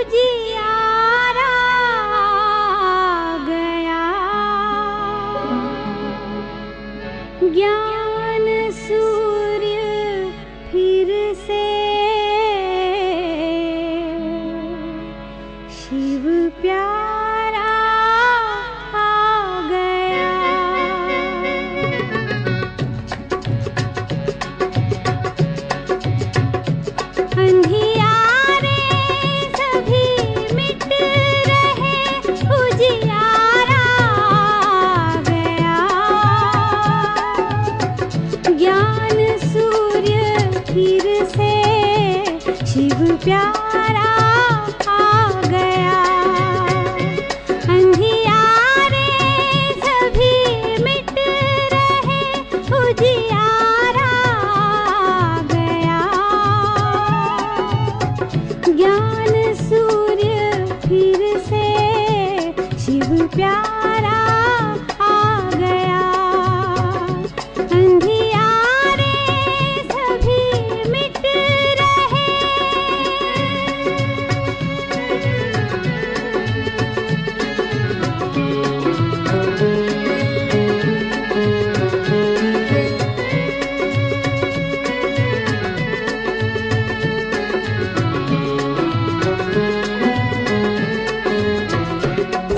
उजियारा गया, ज्ञान सूर्य फिर से शिव प्यारा आ गया। अंधियारे सभी मिट रहे, उजियारा आ गया, ज्ञान सूर्य फिर से शिव प्यारा आ गया। अंधियारे सभी मिट रहे, उजियारा आ गया, ज्ञान सूर्य फिर से शिव प्यारा आ गया। अंधियारे सभी मिट रहे।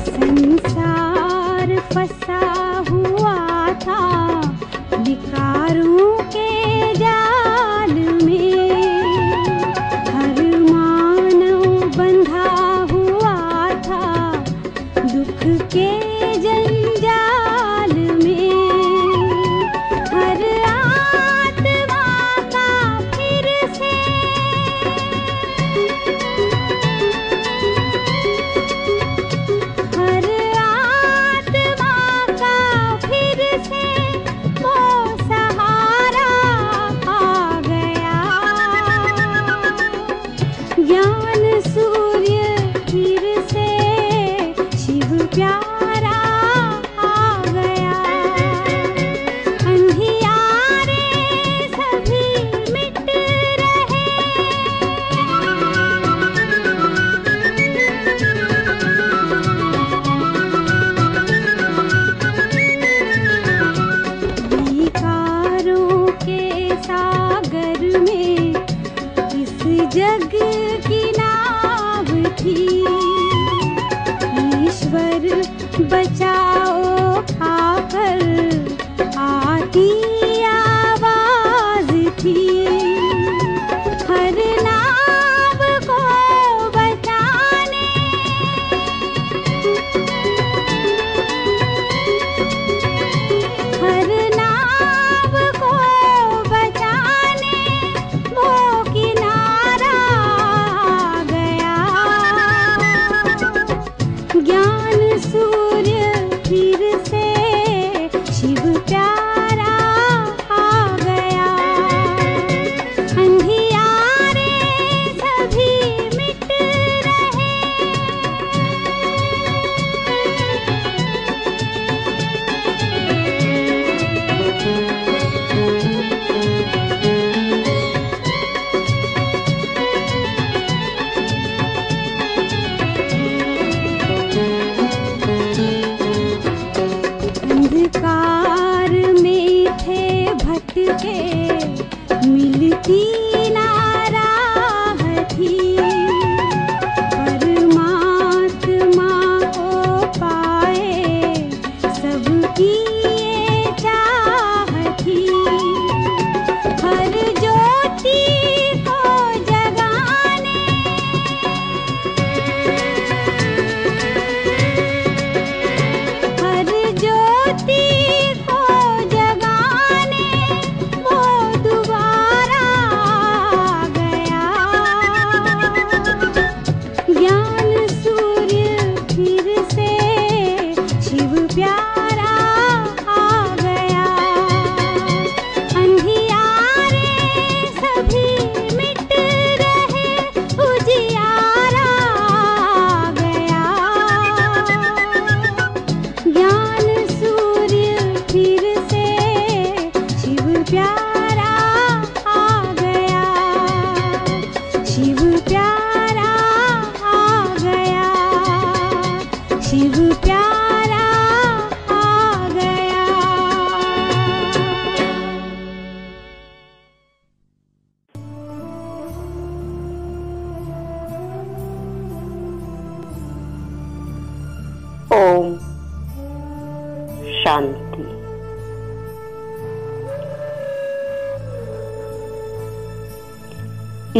संसार फंसा हुआ था विकारों के जाल में, हर मानव बंधा हुआ था दुख के जंजाल में। हर आत्मा का फिर से हर आत्मा का फिर से वो सहारा आ गया, ज्ञान सूर्य फिर से शिव प्यारा आ गया। अंधियारे सभी मिट रहे। विकारों के सागर में इस जग की नाव थी, ईश्वर बचाओ आकर आती आवाज थी। हर नाव को बचाने हर नाव को बचाने वो किनारा आ गया, ज्ञान सूर्य फिर से शिव प्यारा ओम शांति।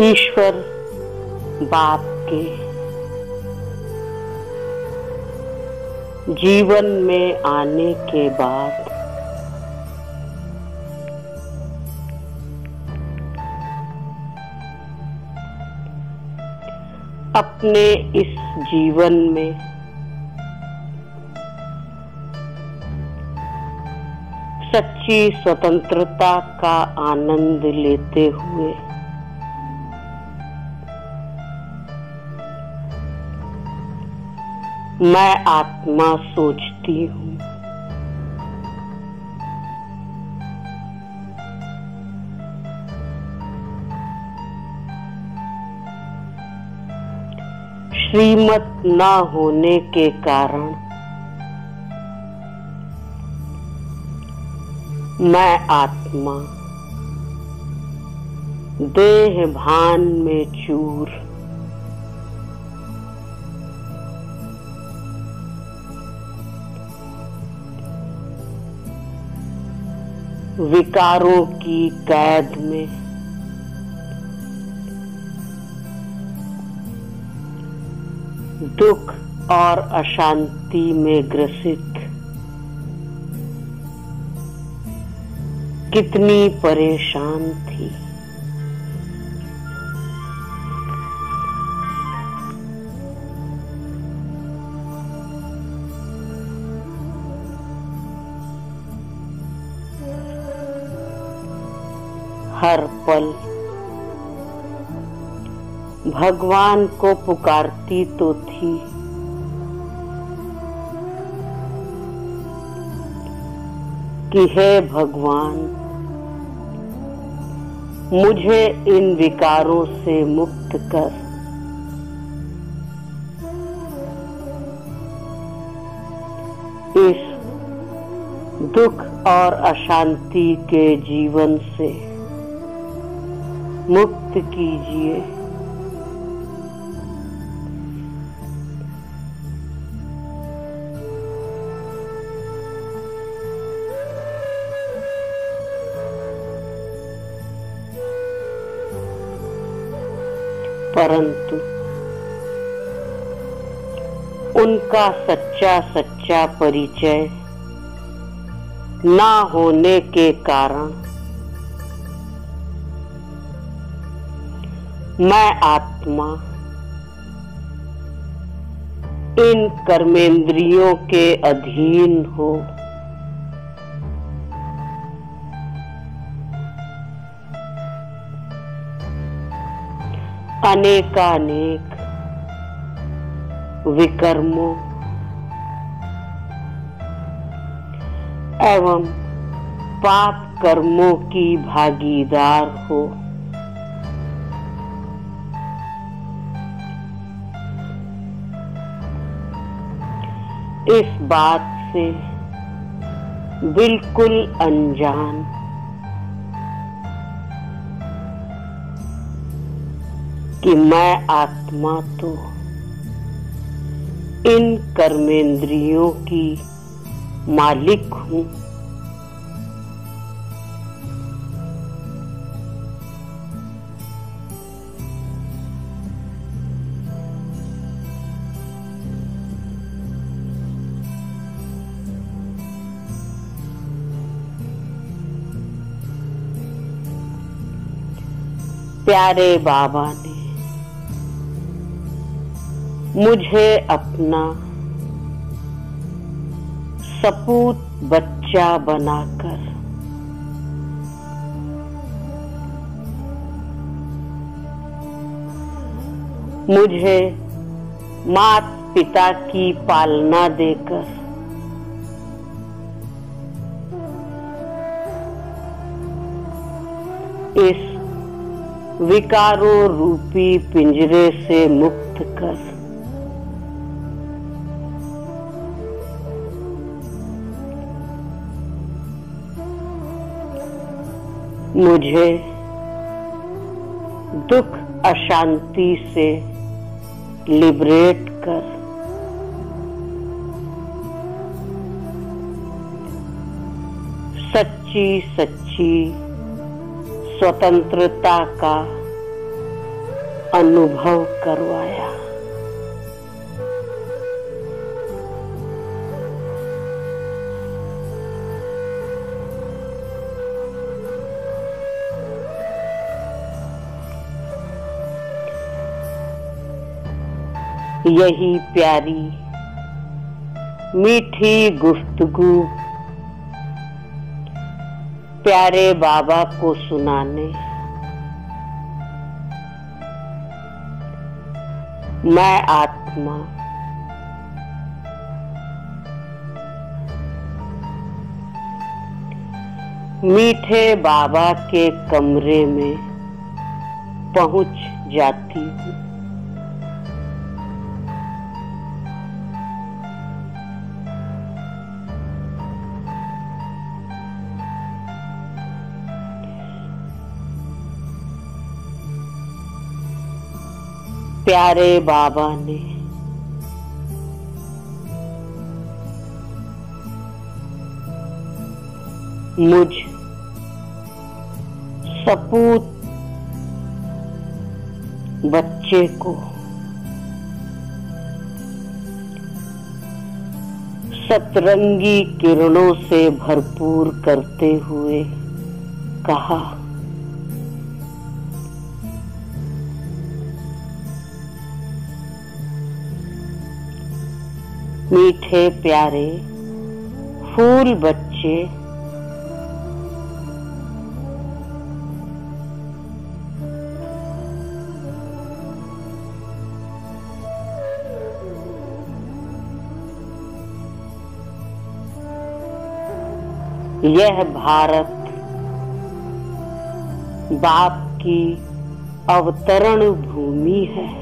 ईश्वर बाप के जीवन में आने के बाद अपने इस जीवन में सच्ची स्वतंत्रता का आनंद लेते हुए मैं आत्मा सोचती हूँ। श्रीमत न होने के कारण मैं आत्मा देह भान में चूर, विकारों की कैद में दुख और अशांति में ग्रसित कितनी परेशान थी। हर पल भगवान को पुकारती तो थी, कि हे भगवान, मुझे इन विकारों से मुक्त कर। इस दुख और अशांति के जीवन से मुक्त कीजिए। परंतु उनका सच्चा परिचय ना होने के कारण मैं आत्मा इन कर्मेंद्रियों के अधीन हो अनेकानेक विकर्मों एवं पाप कर्मों की भागीदार हो। इस बात से बिल्कुल अनजान कि मैं आत्मा तो इन कर्मेंद्रियों की मालिक हूँ। प्यारे बाबा ने मुझे अपना सपूत बच्चा बनाकर मुझे माता पिता की पालना देकर इस विकारों रूपी पिंजरे से मुक्त कर मुझे दुख अशांति से लिबरेट कर सच्ची सच्ची स्वतंत्रता का अनुभव करवाया। यही प्यारी मीठी गुफ्तगू प्यारे बाबा को सुनाने मैं आत्मा मीठे बाबा के कमरे में पहुंच जाती हूँ। प्यारे बाबा ने मुझ सपूत बच्चे को सतरंगी किरणों से भरपूर करते हुए कहा, मीठे प्यारे फूल बच्चे, यह भारत बाप की अवतरण भूमि है।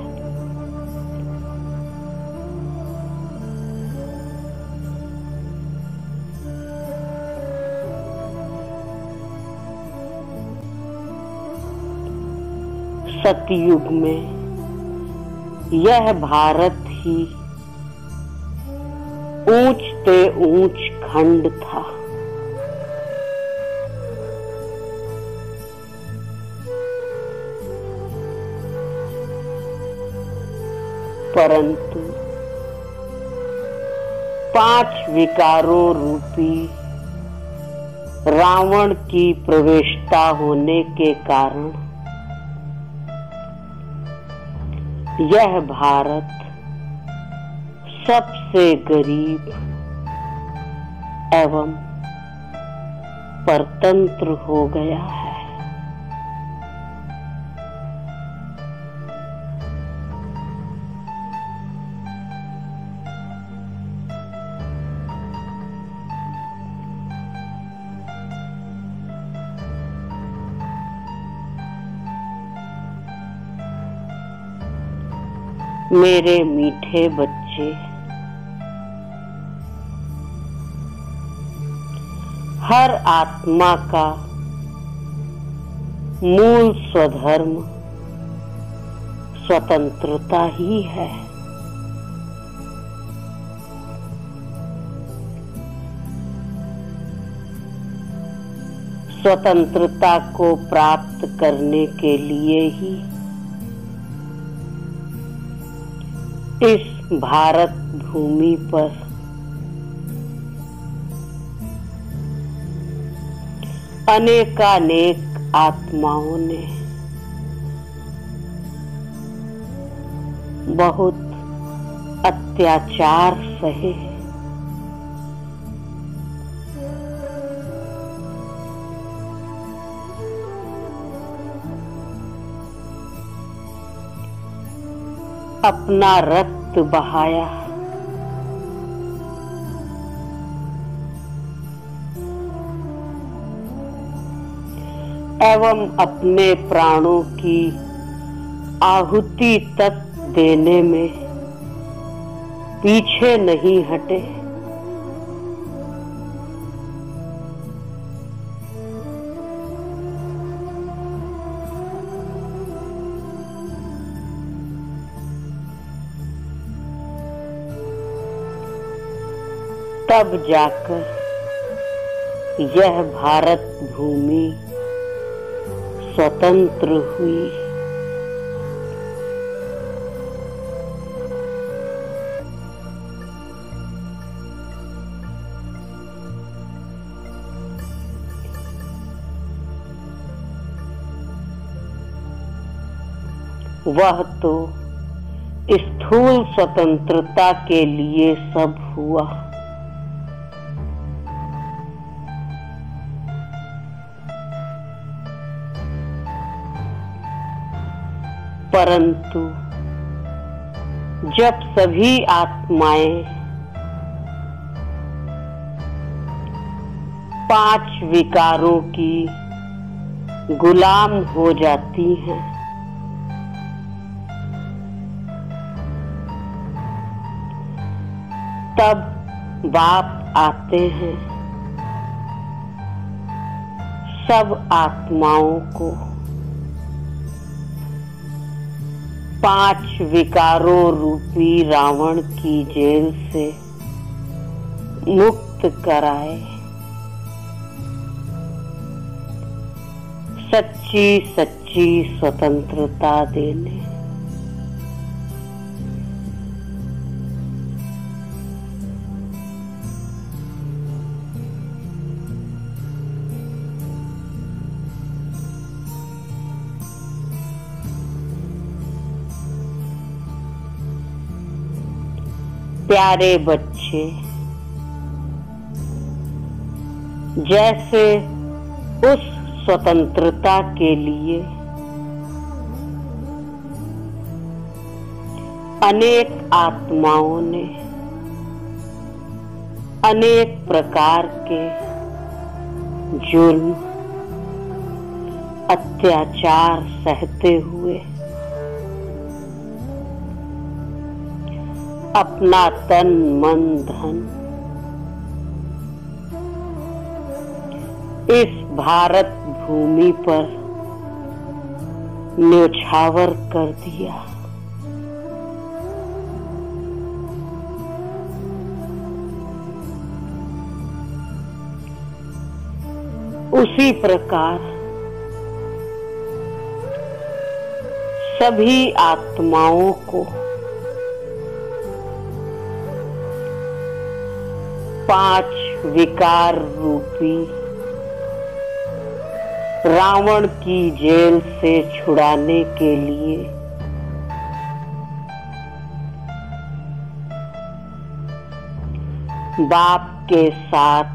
सतयुग में यह भारत ही ऊंच से ऊंच खंड था। परंतु 5 विकारों रूपी रावण की प्रवेशता होने के कारण यह भारत सबसे गरीब एवं परतंत्र हो गया है। मेरे मीठे बच्चे, हर आत्मा का मूल स्वधर्म स्वतंत्रता ही है। स्वतंत्रता को प्राप्त करने के लिए ही इस भारत भूमि पर अनेकानेक आत्माओं ने बहुत अत्याचार सहे। अपना रक्त बहाया, एवं अपने प्राणों की आहुति तक देने में पीछे नहीं हटे। तब जाकर यह भारत भूमि स्वतंत्र हुई। वह तो स्थूल स्वतंत्रता के लिए सब हुआ, परंतु जब सभी आत्माएं 5 विकारों की गुलाम हो जाती हैं, तब बाप आते हैं सब आत्माओं को 5 विकारों रूपी रावण की जेल से मुक्त कराए, सच्ची सच्ची स्वतंत्रता देने। प्यारे बच्चे, जैसे उस स्वतंत्रता के लिए अनेक आत्माओं ने अनेक प्रकार के जुल्म अत्याचार सहते हुए अपना तन मन धन इस भारत भूमि पर न्योछावर कर दिया, उसी प्रकार सभी आत्माओं को 5 विकार रूपी रावण की जेल से छुड़ाने के लिए बाप के साथ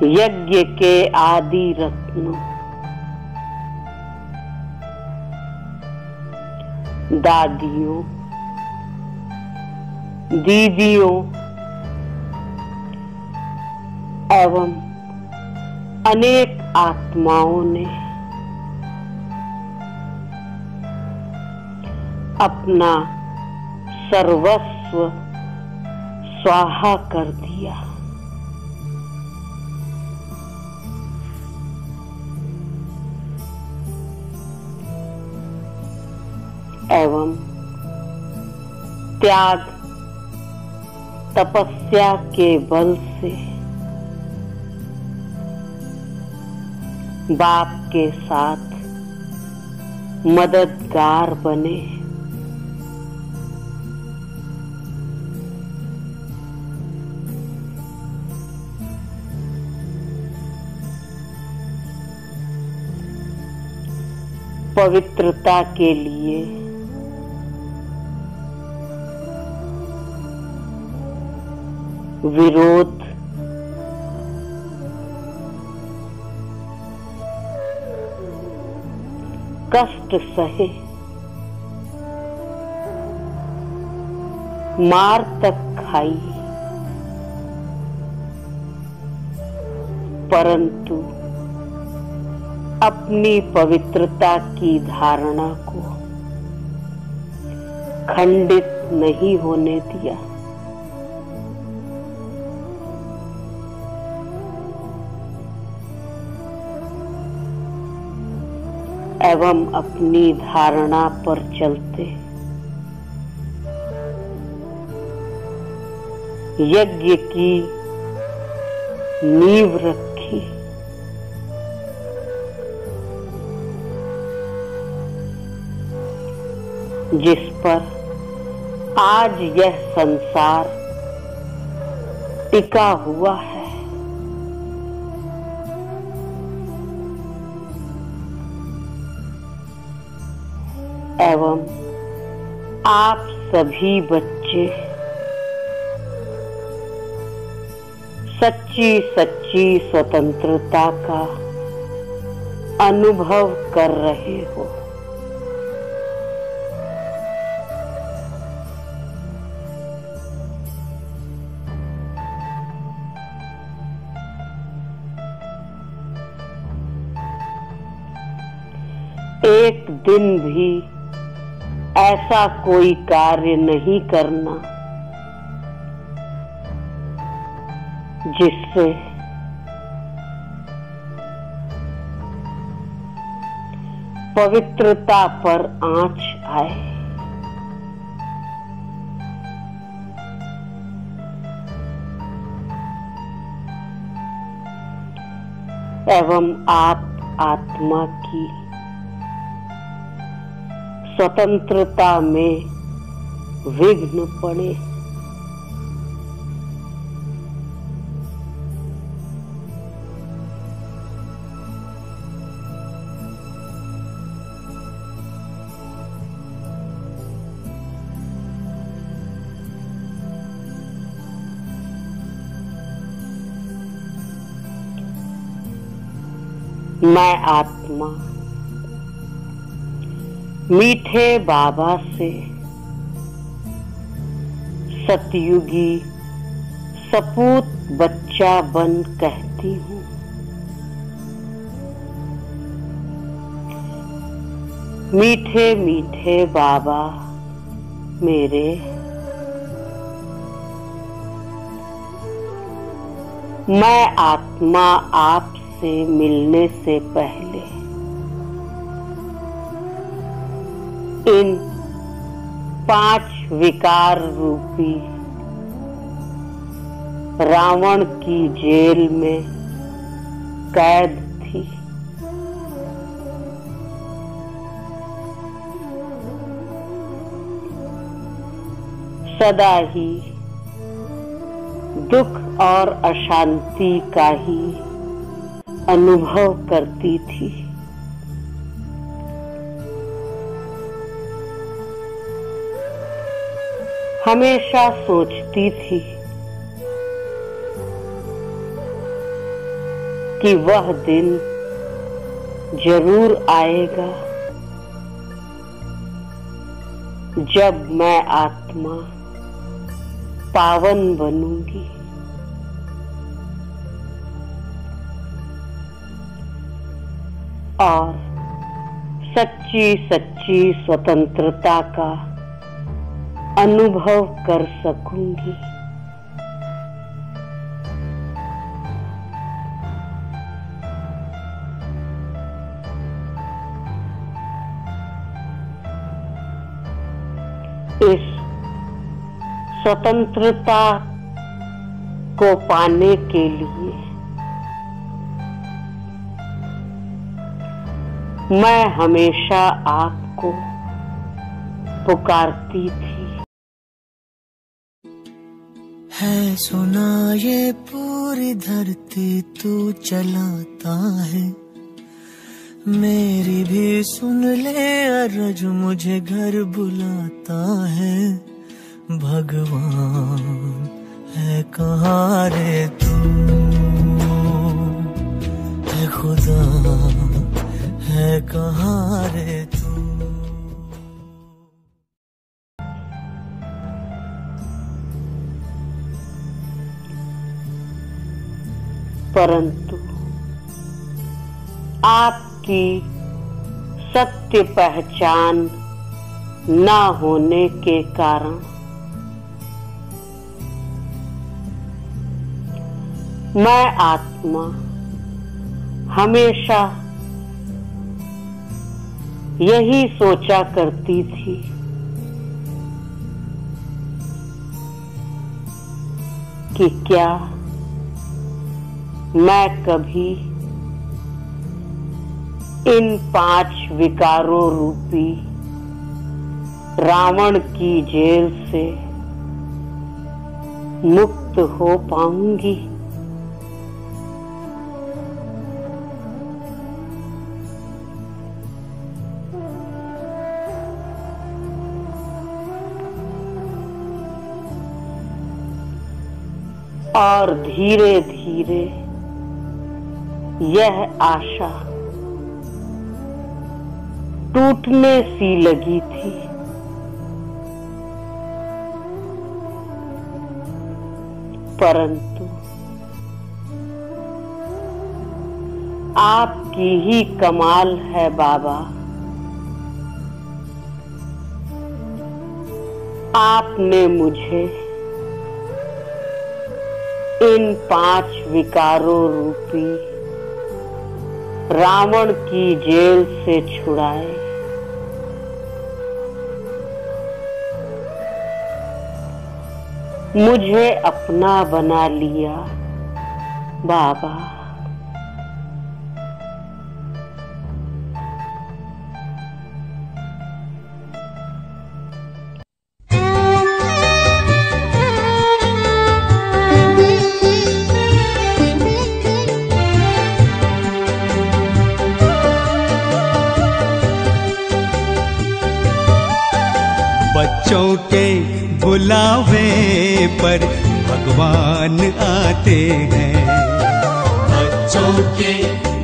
यज्ञ के आदि रत्नों दादियों दीदियों एवं अनेक आत्माओं ने अपना सर्वस्व स्वाहा कर दिया। एवं त्याग तपस्या के बल से बाप के साथ मददगार बने। पवित्रता के लिए विरोध कष्ट सहे, मार तक खाई, परंतु अपनी पवित्रता की धारणा को खंडित नहीं होने दिया। एवं अपनी धारणा पर चलते यज्ञ की नींव रखी। जिस पर आज यह संसार टिका हुआ है। एवं आप सभी बच्चे सच्ची सच्ची स्वतंत्रता का अनुभव कर रहे हो। एक दिन भी ऐसा कोई कार्य नहीं करना जिससे पवित्रता पर आंच आए। एवं आप आत्मा की स्वतंत्रता में विघ्न पड़े। मैं आत्मा मीठे बाबा से सतयुगी सपूत बच्चा बन कहती हूँ। मीठे मीठे बाबा मेरे, मैं आत्मा आपसे मिलने से पहले इन 5 विकार रूपी रावण की जेल में कैद थी। सदा ही दुख और अशांति का ही अनुभव करती थी। हमेशा सोचती थी कि वह दिन जरूर आएगा जब मैं आत्मा पावन बनूंगी। और सच्ची सच्ची स्वतंत्रता का अनुभव कर सकूंगी। इस स्वतंत्रता को पाने के लिए मैं हमेशा आपको पुकारती थी। है सुना ये पूरी धरती तू चलाता है, मेरी भी सुन ले अर्ज मुझे घर बुलाता है। भगवान है कहाँ रे तू, है खुदा है कहाँ रे तू। परंतु आपकी सत्य पहचान न होने के कारण मैं आत्मा हमेशा यही सोचा करती थी कि क्या मैं कभी इन 5 विकारों रूपी रावण की जेल से मुक्त हो पाऊंगी? और धीरे धीरे यह आशा टूटने सी लगी थी। परंतु आपकी ही कमाल है बाबा, आपने मुझे इन 5 विकारों रूपी रावण की जेल से छुड़ाए। मुझे अपना बना लिया बाबा। बच्चों के बुलावे पर भगवान आते हैं। बच्चों के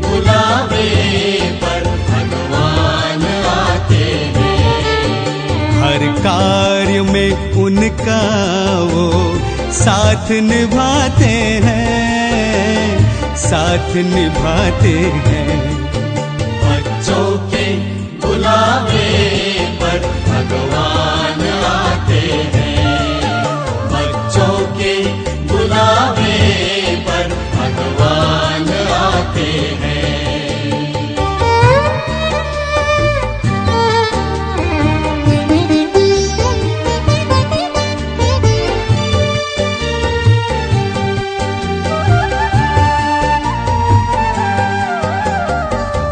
बुलावे पर भगवान आते हैं। हर कार्य में उनका वो साथ निभाते हैं, साथ निभाते हैं। बच्चों के बुलावे पर भगवान आते हैं। बच्चों के बुलावे पर भगवान आते हैं।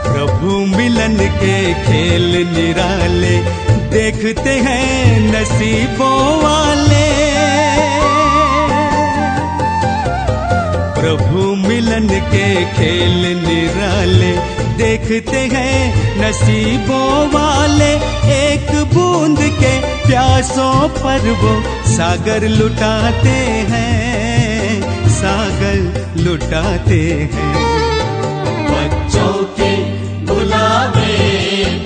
प्रभु मिलन के खेल निराले देखते हैं नसीबों वाले। प्रभु मिलन के खेल निराले देखते हैं नसीबों वाले। एक बूंद के प्यासों पर वो सागर लुटाते हैं, सागर लुटाते हैं। बच्चों के बुलावे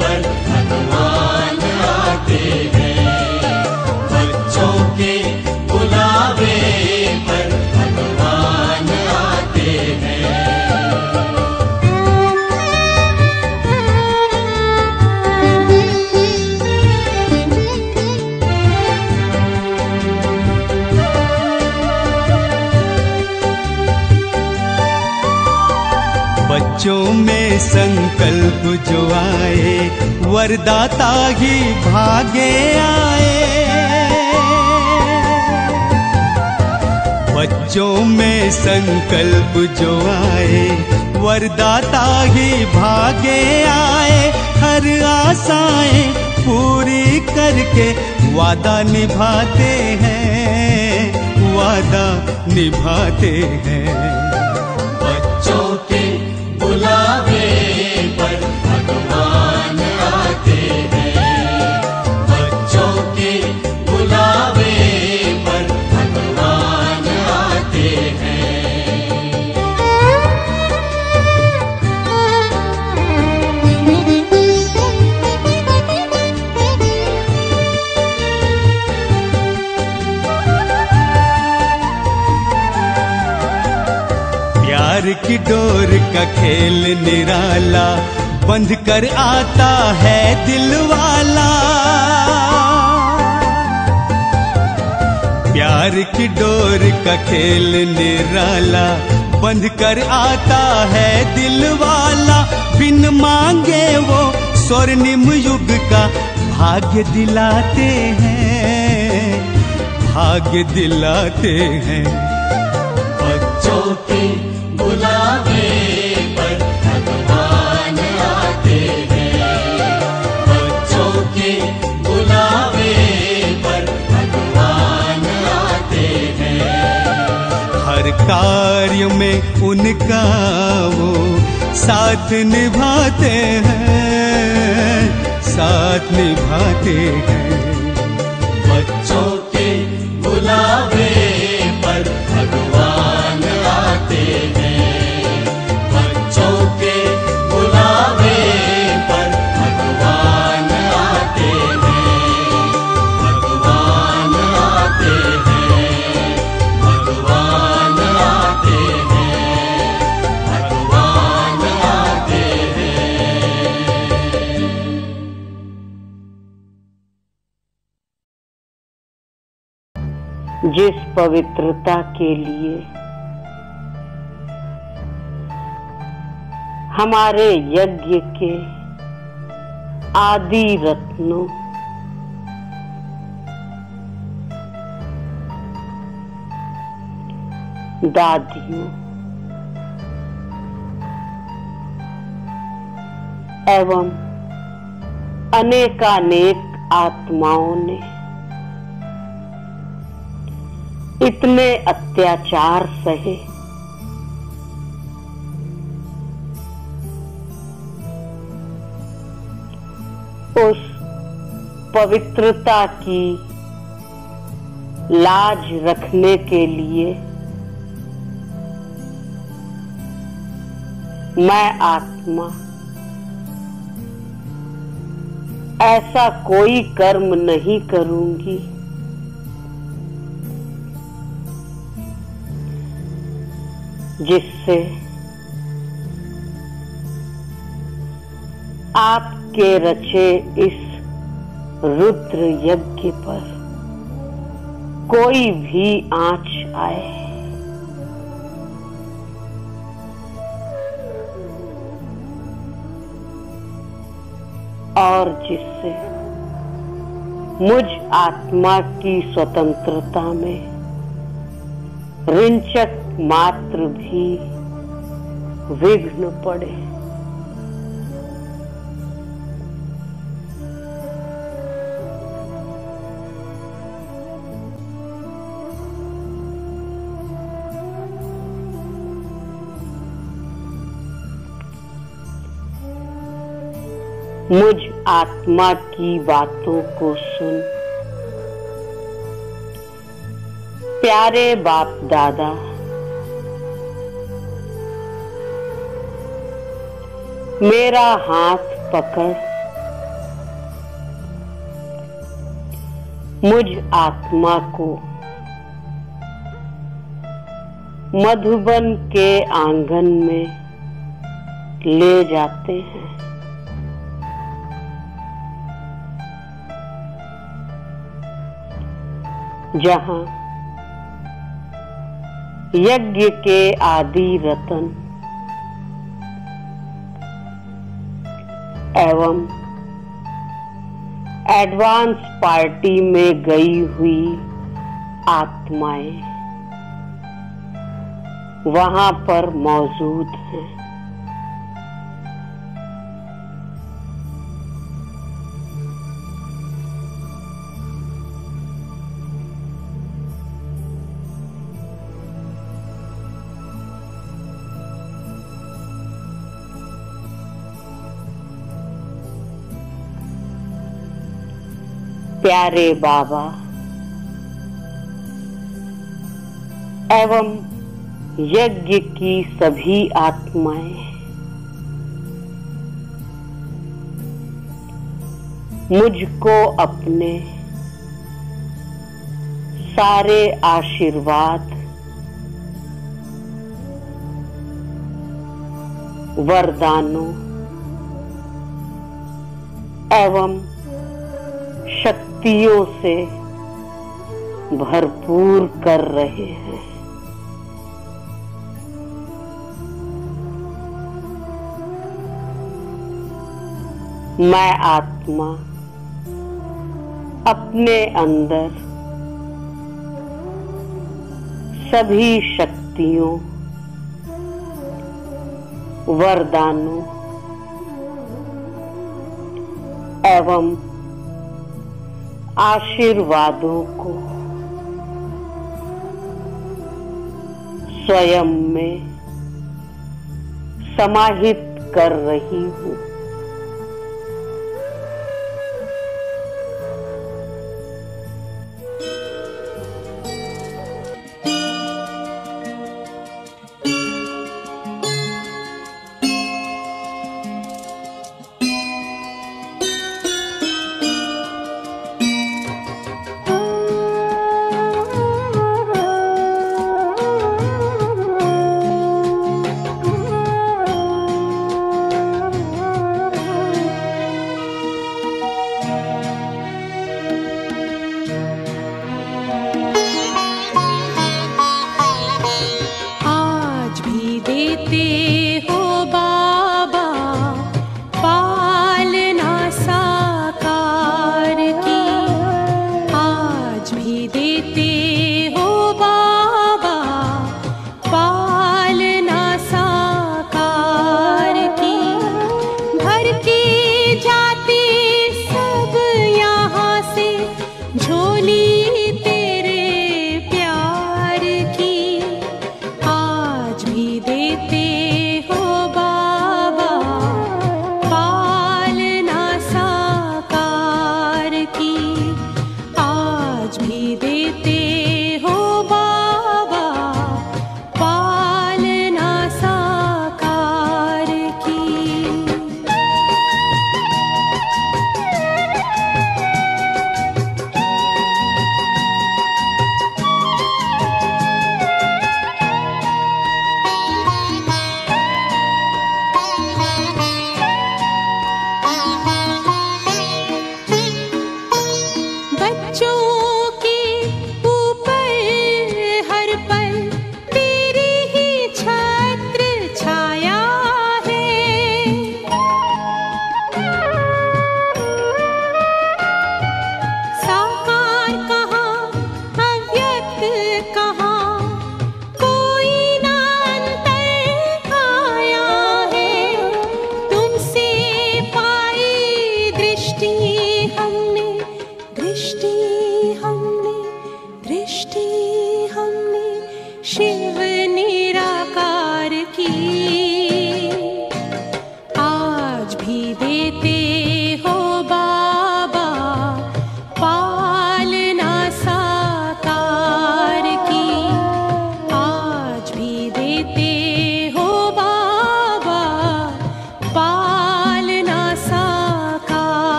पर भगवान आते हैं। बच्चों के बुलावे पर भगवान आते हैं। बच्चों में संकल्प जो आए वरदाता ही भागे आए। बच्चों में संकल्प जो आए वरदाता ही भागे आए। हर आशाएं पूरी करके वादा निभाते हैं, वादा निभाते हैं। बच्चों के बुलावे पर भगवान आते हैं। बच्चों के बुलावे पर भगवान आते हैं। प्यार की डोर का खेल निराला बंध कर आता है दिल वाला। प्यार की डोर का खेल निराला बंध कर आता है दिल वाला। बिन मांगे वो स्वर्णिम युग का भाग्य दिलाते हैं, भाग्य दिलाते हैं। कार्य में उनका वो साथ निभाते हैं, साथ निभाते हैं। बच्चों के बुलावे पर भगवान आते हैं, बच्चों के बुलावे पर भगवान आते हैं, भगवान आते हैं, भगवान आते हैं, भगवान आते हैं। जिस पवित्रता के लिए हमारे यज्ञ के आदि रत्नों दादियों एवं अनेकानेक आत्माओं ने इतने अत्याचार सहे, उस पवित्रता की लाज रखने के लिए मैं आत्मा ऐसा कोई कर्म नहीं करूंगी जिससे आपके रचे इस रुद्र यज्ञ पर कोई भी आंच आए। और जिससे मुझ आत्मा की स्वतंत्रता में ऋंचक मात्र भी विघ्न पड़े। मुझ आत्मा की बातों को सुन प्यारे बाप दादा मेरा हाथ पकड़ मुझ आत्मा को मधुबन के आंगन में ले जाते हैं, जहां यज्ञ के आदि रतन एवं एडवांस पार्टी में गई हुई आत्माएं वहां पर मौजूद हैं। प्यारे बाबा एवं यज्ञ की सभी आत्माएं मुझको अपने सारे आशीर्वाद वरदानों एवं शक्तियों से भरपूर कर रहे हैं। मैं आत्मा अपने अंदर सभी शक्तियों वरदानों एवं आशीर्वादों को स्वयं में समाहित कर रही हूँ।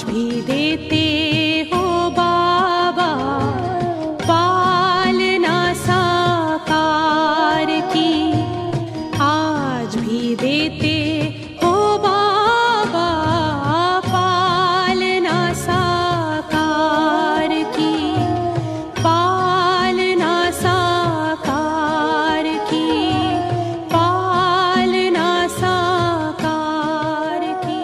आज भी देते हो बाबा पालना साकार की, आज भी देते हो बाबा पालना साकार की, पालना साकार की, पालना साकार की।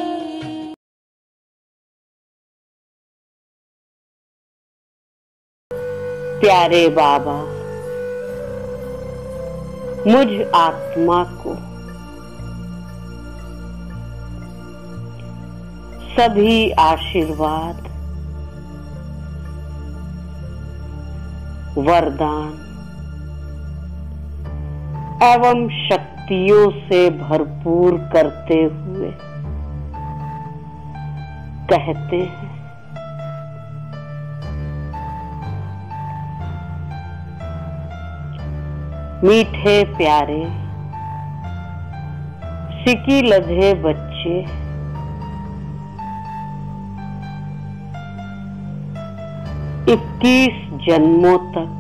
प्यारे बाबा, मुझ आत्मा को सभी आशीर्वाद, वरदान एवं शक्तियों से भरपूर करते हुए कहते हैं, मीठे प्यारे सिकी लधे बच्चे, 21 जन्मों तक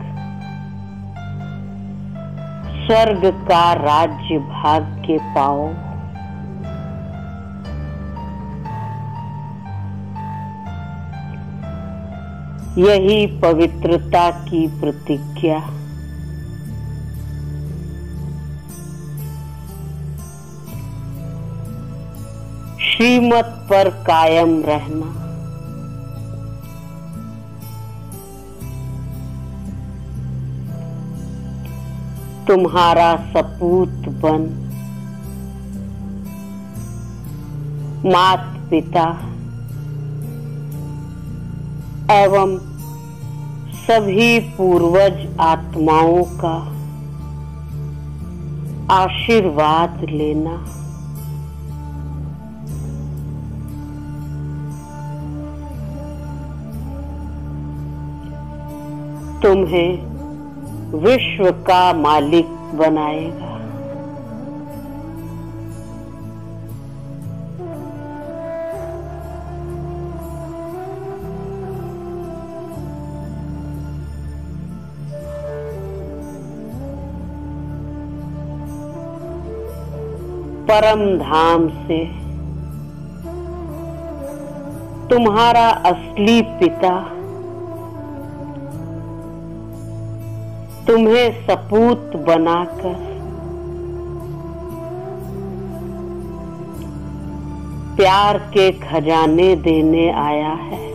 स्वर्ग का राज्य भाग्य पाओ। यही पवित्रता की प्रतिज्ञा श्रीमत पर कायम रहना, तुम्हारा सपूत बन माता पिता एवं सभी पूर्वज आत्माओं का आशीर्वाद लेना। तुम्हें विश्व का मालिक बनाएगा। परम धाम से तुम्हारा असली पिता तुम्हें सपूत बनाकर प्यार के खजाने देने आया है।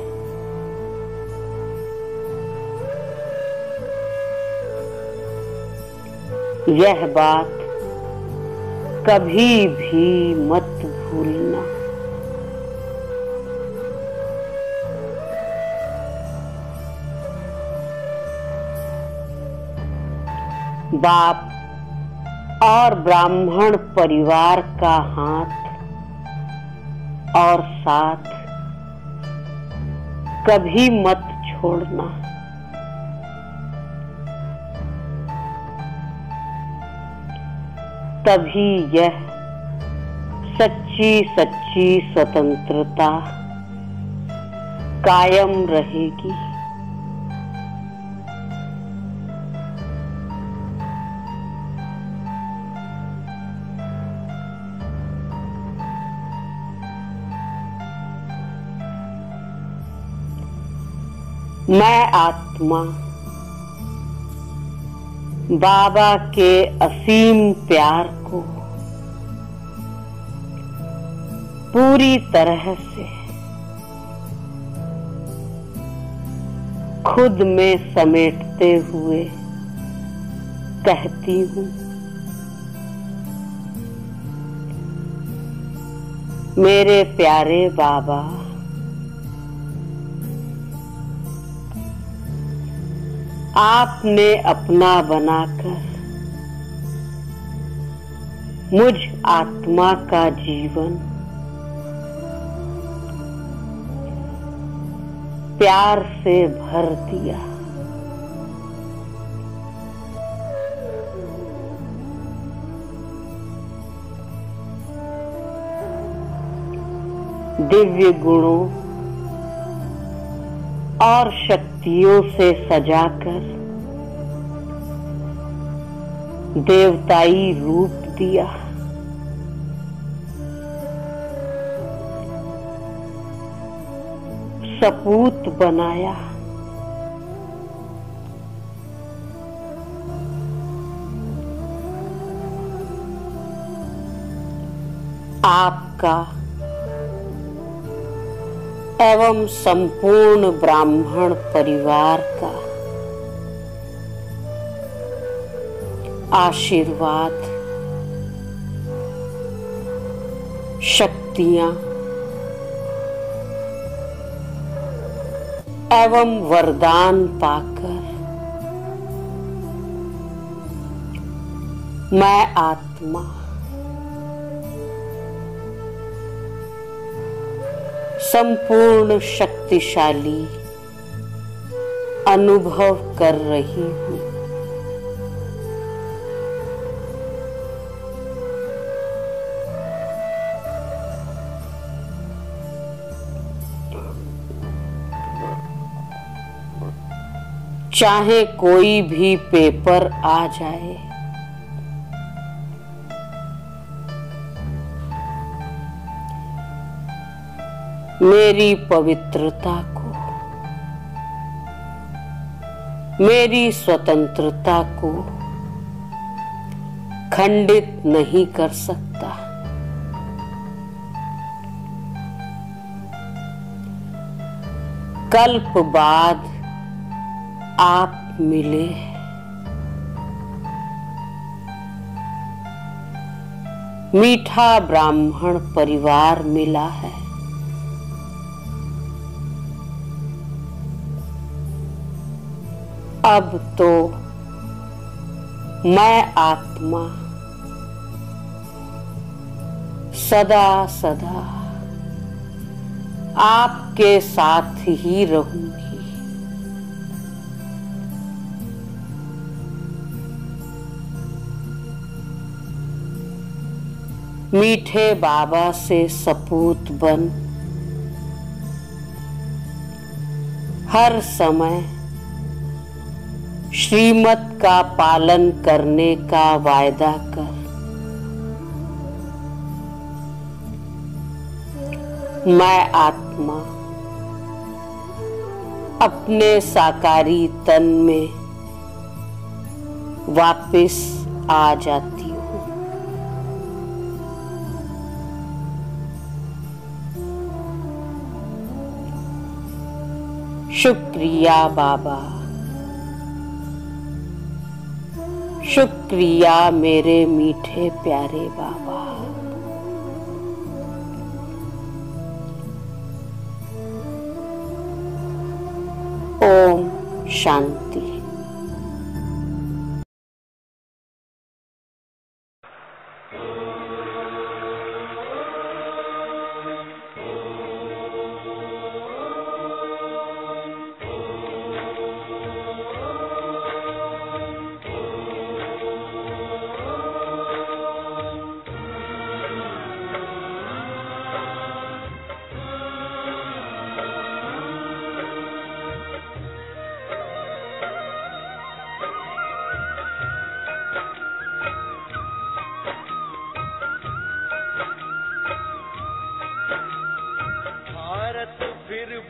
यह बात कभी भी मत भूलना। बाप और ब्राह्मण परिवार का हाथ और साथ कभी मत छोड़ना। तभी यह सच्ची सच्ची स्वतंत्रता कायम रहेगी। मैं आत्मा बाबा के असीम प्यार को पूरी तरह से खुद में समेटते हुए कहती हूँ, मेरे प्यारे बाबा, आपने अपना बनाकर मुझ आत्मा का जीवन प्यार से भर दिया। दिव्य गुणों और शक्तियों से सजाकर देवताई रूप दिया। सपूत बनाया। आपका एवं संपूर्ण ब्राह्मण परिवार का आशीर्वाद, शक्तियां एवं वरदान पाकर मैं आत्मा संपूर्ण शक्तिशाली अनुभव कर रही हूं। चाहे कोई भी पेपर आ जाए, मेरी पवित्रता को, मेरी स्वतंत्रता को खंडित नहीं कर सकता। कल्प बाद आप मिले, मीठा ब्राह्मण परिवार मिला है। अब तो मैं आत्मा सदा सदा आपके साथ ही रहूंगी। मीठे बाबा से सपूत बन हर समय श्रीमत का पालन करने का वायदा कर मैं आत्मा अपने साकारी तन में वापस आ जाती हूँ। शुक्रिया बाबा, शुक्रिया मेरे मीठे प्यारे बाबा। ओम शांति।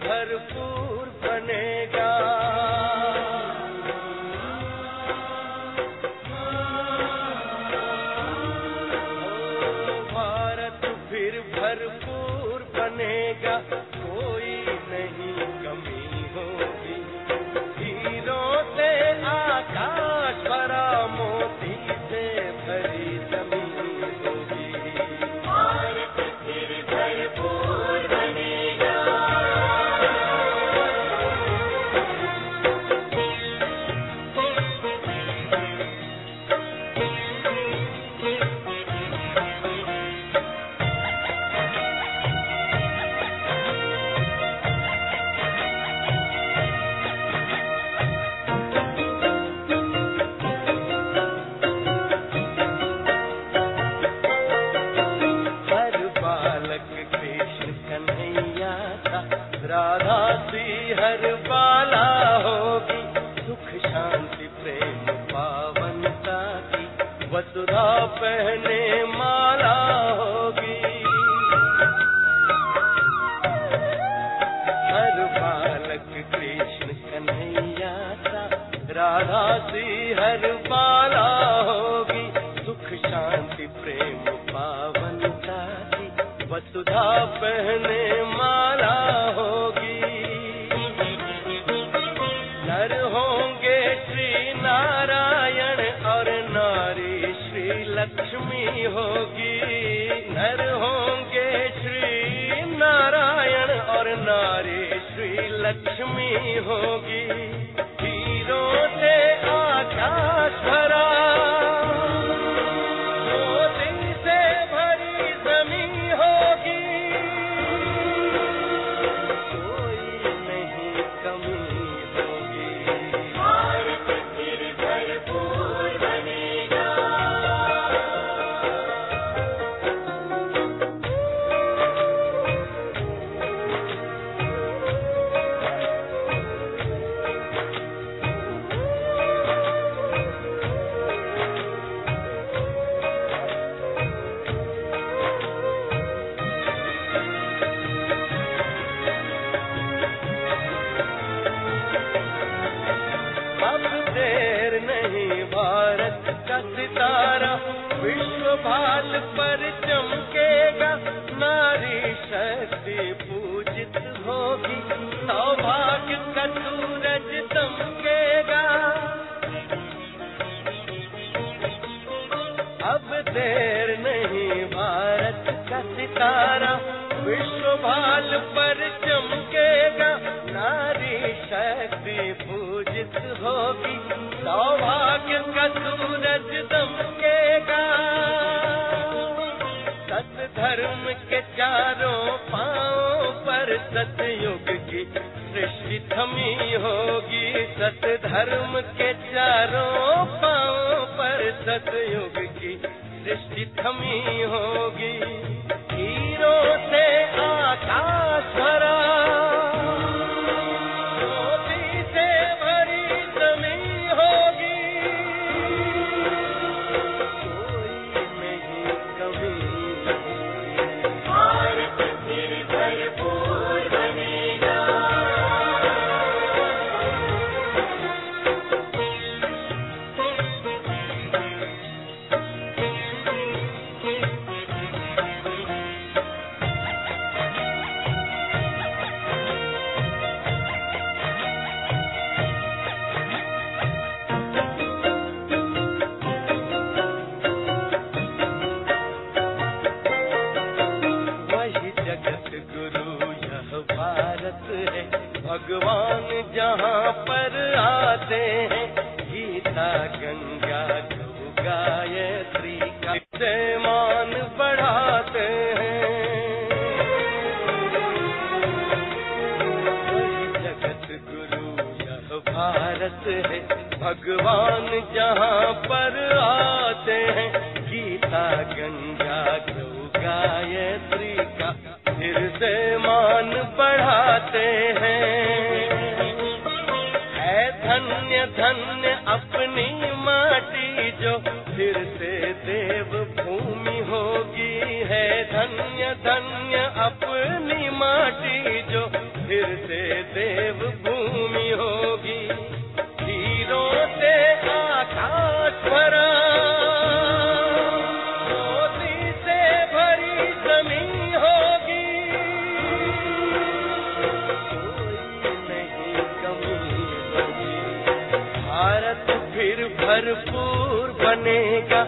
भरपूर बनेगा, भारत फिर भरपूर बनेगा, कोई नहीं कमी होगी। हीरों से आकाश भरा, मोती से भरी जमीन होगी। भारत फिर भरपूर बनेगा। राधा सी हर बाला होगी, सुख शांति प्रेम पावनता की वसुधा पहने माला होगी। हर बालक कृष्ण कन्हैया सा, राधा सी हर बाला होगी, सुख शांति प्रेम पावनता की वसुधा पहने माला होगी। नर होंगे श्री नारायण और नारी श्री लक्ष्मी होगी। नर होंगे श्री नारायण और नारी श्री लक्ष्मी होगी। हीरों से आकाश भरा, विश्व भाल पर चमकेगा, नारी शक्ति पूजित होगी, सौभाग्य का सूरज दमकेगा। अब देर नहीं भारत का सितारा, विश्व भाल पर चमकेगा, नारी शक्ति पूजित होगी, सौभाग्य का सूरज दमकेगा। सत धर्म के चारों पांव पर सतयुग की सृष्टि थमी होगी। सत धर्म के चारों पांव पर सतयुग की सृष्टि थमी होगी। हीरों से आकाश भरा, भगवान जहाँ पर आते हैं, गीता गंगा गौ गायत्री का से मान बढ़ाते हैं। जगत गुरु यह भारत है, भगवान जहाँ पर आते हैं, गीता गंगा गौ गायत्री का फिर से मान बढ़ाते हैं। है धन्य धन्य अपनी माटी जो फिर से देव भूमि होगी। है धन्य धन्य अपनी माटी जो फिर से देव भूमि होगी। हीरों से आकाश भरा, भरपूर बनेगा,